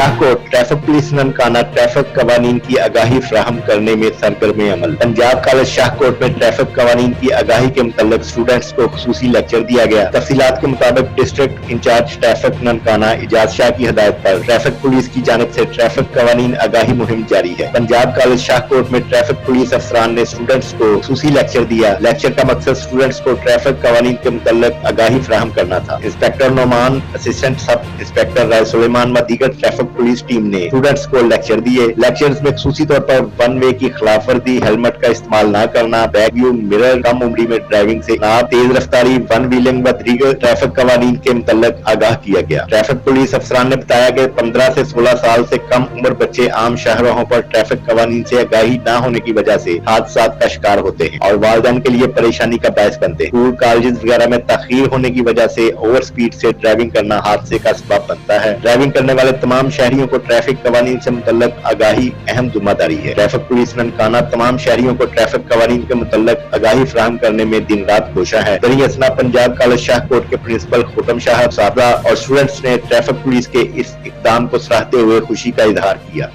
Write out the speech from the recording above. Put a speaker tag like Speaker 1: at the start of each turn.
Speaker 1: Shahkot traffic police Nankana traffic कवानीन की आगाही फराहम करने में सरगर्म अमल। पंजाब कॉलेज शाहकोट में ट्रैफिक कवानीन की आगाही के मुतल्लिक स्टूडेंट्स को खुसूसी लेक्चर दिया गया। तफसीलात के मुताबिक district in-charge traffic Nankana Ijaz Shah की हिदायत पर ट्रैफिक पुलिस की जानिब से ट्रैफिक कवानीन आगाही मुहिम जारी है। पंजाब कॉलेज शाहकोट में ट्रैफिक पुलिस अफसरान ने स्टूडेंट्स को खुसूसी लेक्चर दिया। लेक्चर का मकसद स्टूडेंट्स को ट्रैफिक कवानीन के मुतल्लिक आगाही फराहम करना था। Inspector Noman, assistant sub inspector Rai Suleman व दीगर ट्रैफिक पुलिस टीम ने स्टूडेंट्स को लेक्चर दिए। लेक्चर्स में खुसूसी तौर पर वन वे की खिलाफ वर्जी, हेलमेट का इस्तेमाल न करना, बैक व्यू मिरर, कम उम्री में ड्राइविंग से ना, तेज रफ्तारी, वन व्हीलिंग व दीगर ट्रैफिक कवानीन के मुतल्लिक आगाह किया गया। ट्रैफिक पुलिस अफसरान ने बताया कि 15 से 16 साल से कम उम्र बच्चे आम शाहराहों पर ट्रैफिक कवानीन से आगाही न होने की वजह से हादसात का शिकार होते हैं और वालिदैन के लिए परेशानी का बायस बनते हैं। स्कूल कॉलेज वगैरह में तखीर होने की वजह से ओवर स्पीड से ड्राइविंग करना हादसे का सबब बनता है। ड्राइविंग करने वाले तमाम शहरियों को ट्रैफिक कवानीन से मुतल्लिक आगाही अहम जिम्मेदारी है। ट्रैफिक पुलिस ननकाना तमाम शहरियों को ट्रैफिक कवानीन के मुतल्लिक आगाही फराहम करने में दिन रात कोशा है। दरियासना पंजाब कॉलेज शाहकोट के प्रिंसिपल खुतम शाह साहबा और स्टूडेंट्स ने ट्रैफिक पुलिस के इस इक़दाम को सराहते हुए खुशी का इजहार किया।